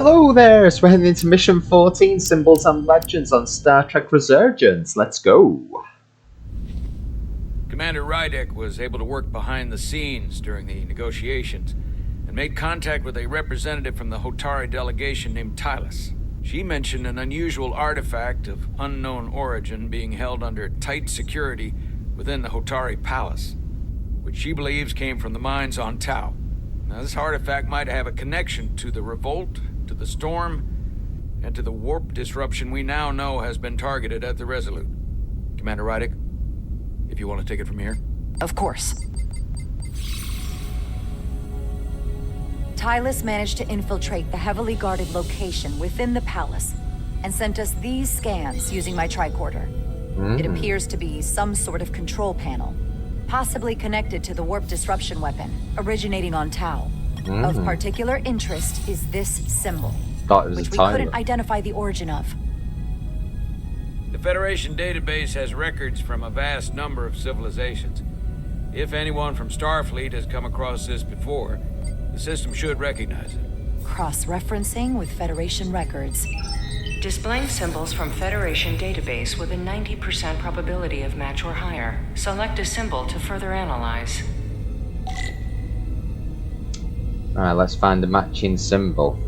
Hello there! So we're heading into Mission 14, Symbols and Legends on Star Trek RESURGENCE. Let's go! Commander Rydek was able to work behind the scenes during the negotiations and made contact with a representative from the Hotari delegation named Tylus. She mentioned an unusual artifact of unknown origin being held under tight security within the Hotari palace, which she believes came from the mines on Tau. Now, this artifact might have a connection to the revolt, to the storm, and to the warp disruption we now know has been targeted at the Resolute. Commander Rydek, if you want to take it from here. Of course. Tylus managed to infiltrate the heavily guarded location within the palace and sent us these scans using my tricorder. It appears to be some sort of control panel, possibly connected to the warp disruption weapon originating on Tau. Of particular interest is this symbol, which we couldn't identify the origin of. The Federation database has records from a vast number of civilizations. If anyone from Starfleet has come across this before, the system should recognize it. Cross-referencing with Federation records. Displaying symbols from Federation database with a 90% probability of match or higher. Select a symbol to further analyze. Alright, let's find the matching symbol.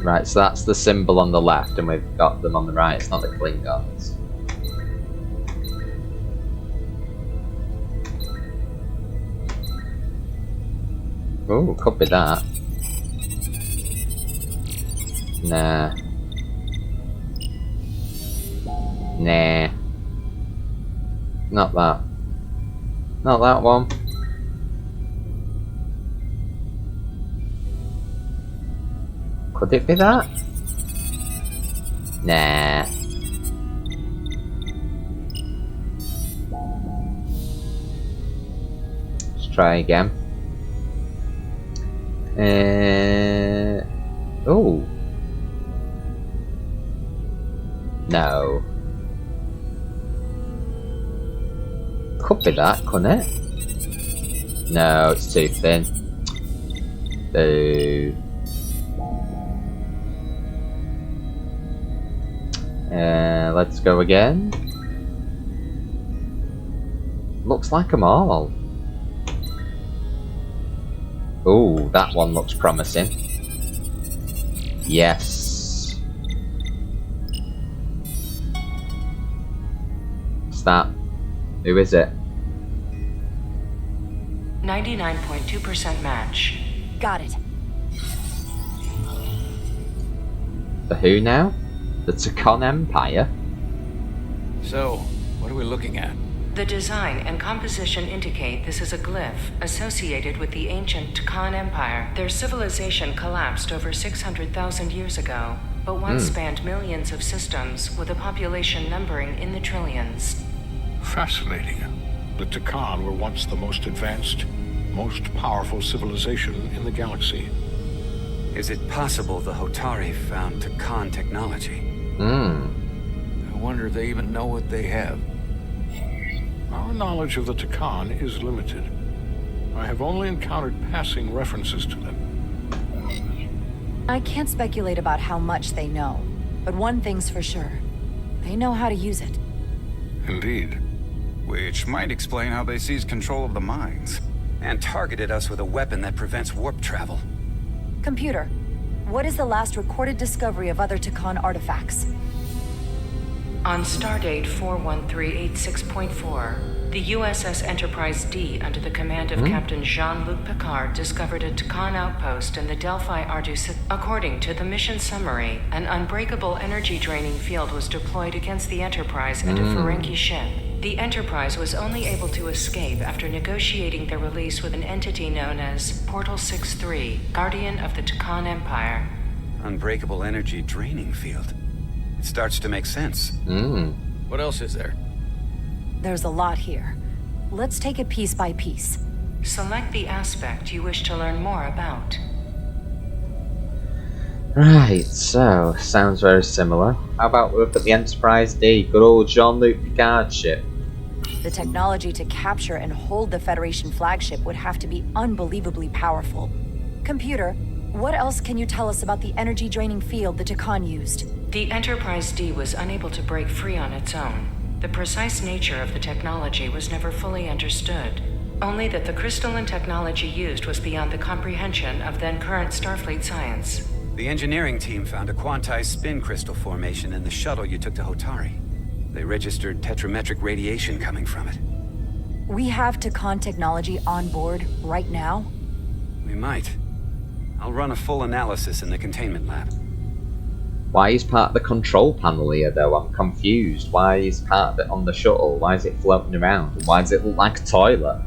Right, so that's the symbol on the left, and we've got them on the right. It's not the Klingons. Ooh, could be that. Nah. Nah. Not that. Not that one. Could it be that? Nah. Let's try again. Oh. No. Could be that, couldn't it? No, it's too thin. Boo. Let's go again. Looks like them all. Ooh, that one looks promising. Yes. What's that? Who is it? 99.2% match. Got it. The who now? The Takon Empire? So, what are we looking at? The design and composition indicate this is a glyph associated with the ancient Takon Empire. Their civilization collapsed over 600,000 years ago, but once spanned millions of systems with a population numbering in the trillions. Fascinating. The Takon were once the most advanced, most powerful civilization in the galaxy. Is it possible the Hotari found Takon technology? I wonder if they even know what they have. Our knowledge of the Takon is limited. I have only encountered passing references to them. I can't speculate about how much they know, but one thing's for sure. They know how to use it. Indeed. Which might explain how they seized control of the mines and targeted us with a weapon that prevents warp travel. Computer, what is the last recorded discovery of other Takon artifacts? On stardate 41386.4, the USS Enterprise D, under the command of Captain Jean-Luc Picard, discovered a Takon outpost in the Delphi Ardus. According to the mission summary, an unbreakable energy-draining field was deployed against the Enterprise and a Ferengi ship. The Enterprise was only able to escape after negotiating their release with an entity known as Portal 6-3, Guardian of the Takon Empire. Unbreakable energy draining field. It starts to make sense. What else is there? There's a lot here. Let's take it piece by piece. Select the aspect you wish to learn more about. Right, so, sounds very similar. How about we look at the Enterprise D, good old Jean-Luc Picard ship? The technology to capture and hold the Federation flagship would have to be unbelievably powerful. Computer, what else can you tell us about the energy-draining field the Takan used? The Enterprise D was unable to break free on its own. The precise nature of the technology was never fully understood. Only that the crystalline technology used was beyond the comprehension of then-current Starfleet science. The engineering team found a quantized spin crystal formation in the shuttle you took to Hotari. They registered tetrametric radiation coming from it. We have Takan technology on board right now? We might. I'll run a full analysis in the containment lab. Why is part of the control panel here, though? I'm confused. Why is part of it on the shuttle? Why is it floating around? And why does it look like a toilet?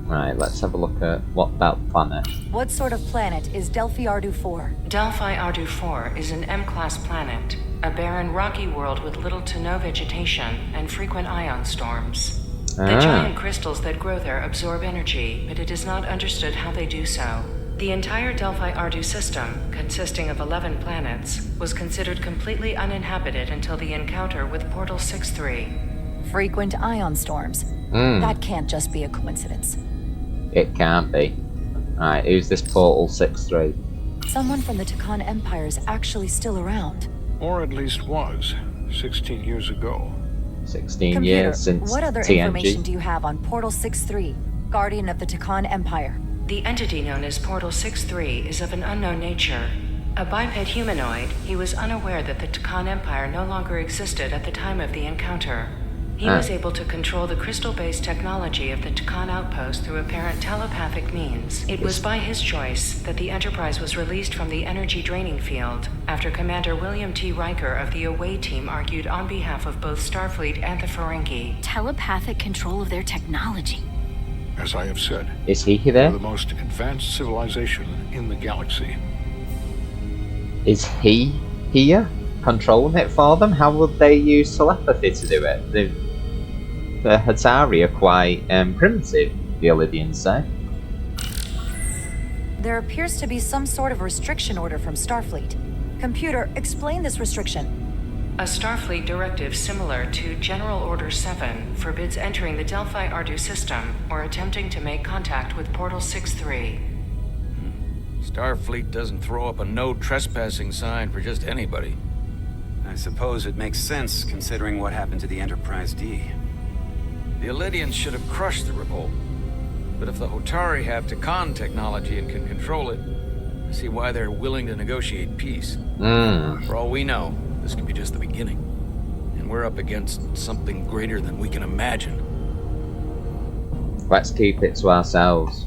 Right, let's have a look at what about the planet. What sort of planet is Delphi Ardu 4? Delphi Ardu 4 is an M-class planet, a barren rocky world with little to no vegetation and frequent ion storms. The giant crystals that grow there absorb energy, but it is not understood how they do so. The entire Delphi Ardu system, consisting of 11 planets, was considered completely uninhabited until the encounter with Portal 6-3. Frequent ion storms. That can't just be a coincidence. It can't be. Alright, who's this Portal 6-3? Someone from the Takan Empire is actually still around. Or at least was, 16 years ago. 16 Computer, years since what other TNG. information do you have on Portal 6-3, Guardian of the Takan Empire? The entity known as Portal 6-3 is of an unknown nature. A biped humanoid, he was unaware that the Takan Empire no longer existed at the time of the encounter. He was able to control the crystal-based technology of the Takan outpost through apparent telepathic means. It was by his choice that the Enterprise was released from the energy-draining field after Commander William T. Riker of the Away Team argued on behalf of both Starfleet and the Ferengi. Telepathic control of their technology. As I have said, Is he they're there? the most advanced civilization in the galaxy. Is he here? Controlling it for them? How would they use telepathy to do it? The Hotari are quite primitive, the Alydians say. There appears to be some sort of restriction order from Starfleet. Computer, explain this restriction. A Starfleet directive similar to General Order 7 forbids entering the Delphi Ardu system or attempting to make contact with Portal 6-3. Starfleet doesn't throw up a no trespassing sign for just anybody. I suppose it makes sense considering what happened to the Enterprise D. The Alydians should have crushed the revolt. But if the Hotari have Takan technology and can control it, I see why they're willing to negotiate peace. For all we know, this could be just the beginning. And we're up against something greater than we can imagine. Let's keep it to ourselves.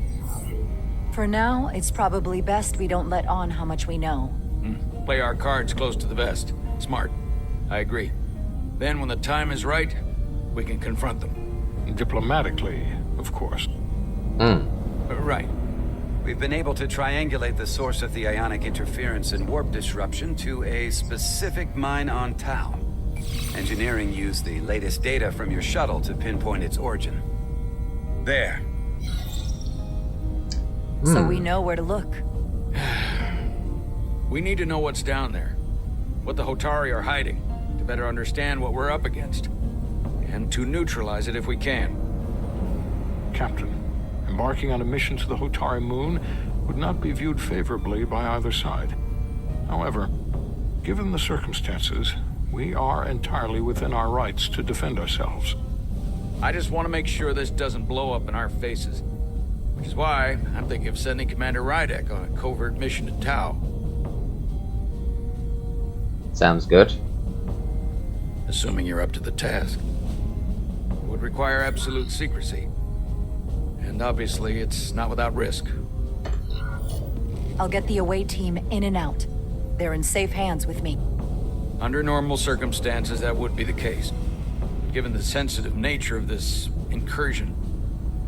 For now, it's probably best we don't let on how much we know. Play our cards close to the vest. Smart. I agree. Then when the time is right, we can confront them. Diplomatically, of course. Right. We've been able to triangulate the source of the ionic interference and warp disruption to a specific mine on Tau. Engineering used the latest data from your shuttle to pinpoint its origin. There. So we know where to look. We need to know what's down there. What the Hotari are hiding, to better understand what we're up against. And to neutralize it if we can. Captain, embarking on a mission to the Hotari moon would not be viewed favorably by either side. However, given the circumstances, we are entirely within our rights to defend ourselves. I just want to make sure this doesn't blow up in our faces. Which is why I'm thinking of sending Commander Rydek on a covert mission to Tau. Sounds good. Assuming you're up to the task. It would require absolute secrecy. And obviously, it's not without risk. I'll get the away team in and out. They're in safe hands with me. Under normal circumstances, that would be the case. Given the sensitive nature of this incursion,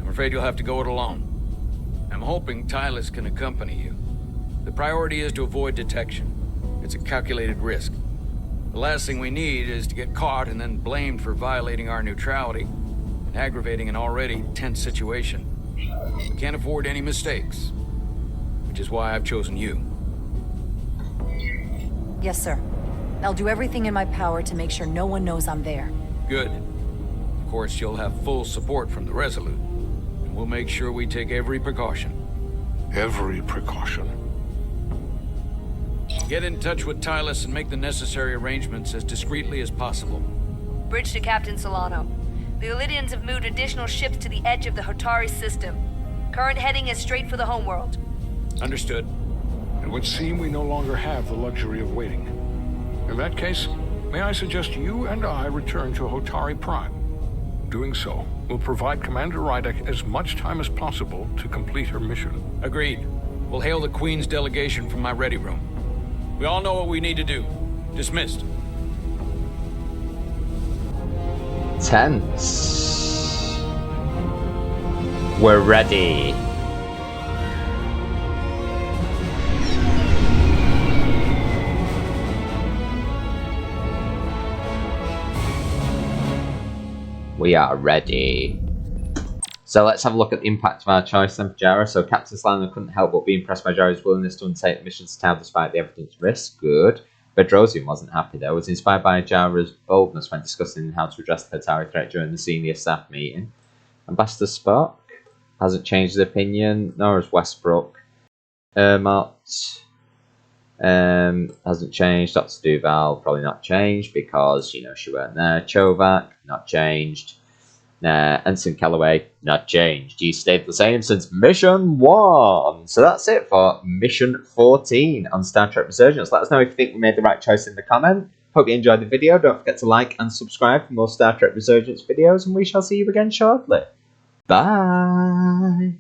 I'm afraid you'll have to go it alone. I'm hoping Tylus can accompany you. The priority is to avoid detection. It's a calculated risk. The last thing we need is to get caught and then blamed for violating our neutrality and aggravating an already tense situation. We can't afford any mistakes, which is why I've chosen you. Yes, sir. I'll do everything in my power to make sure no one knows I'm there. Good. Of course, you'll have full support from the Resolute. And we'll make sure we take every precaution. Every precaution. Get in touch with Tylus and make the necessary arrangements as discreetly as possible. Bridge to Captain Solano. The Alydians have moved additional ships to the edge of the Hotari system. Current heading is straight for the homeworld. Understood. It would seem we no longer have the luxury of waiting. In that case, may I suggest you and I return to Hotari Prime? Doing so will provide Commander Rydek as much time as possible to complete her mission. Agreed. We'll hail the Queen's delegation from my ready room. We all know what we need to do. Dismissed. Tense. We're ready. We are ready. So let's have a look at the impact of our choice then for Jara. So Captain Solano couldn't help but be impressed by Jara's willingness to undertake the mission's town despite the evident risk. Good. Bedrosian wasn't happy though. Was inspired by Jara's boldness when discussing how to address the Hotari threat during the senior staff meeting. Ambassador Spock hasn't changed his opinion, nor has Westbrook. Ermot hasn't changed. Dr. Duval probably not changed because, you know, she weren't there. Chovak, not changed. Ensign Calloway, not changed. He stayed the same since Mission 1. So that's it for Mission 14 on Star Trek Resurgence. Let us know if you think we made the right choice in the comment. Hope you enjoyed the video. Don't forget to like and subscribe for more Star Trek Resurgence videos, and we shall see you again shortly. Bye!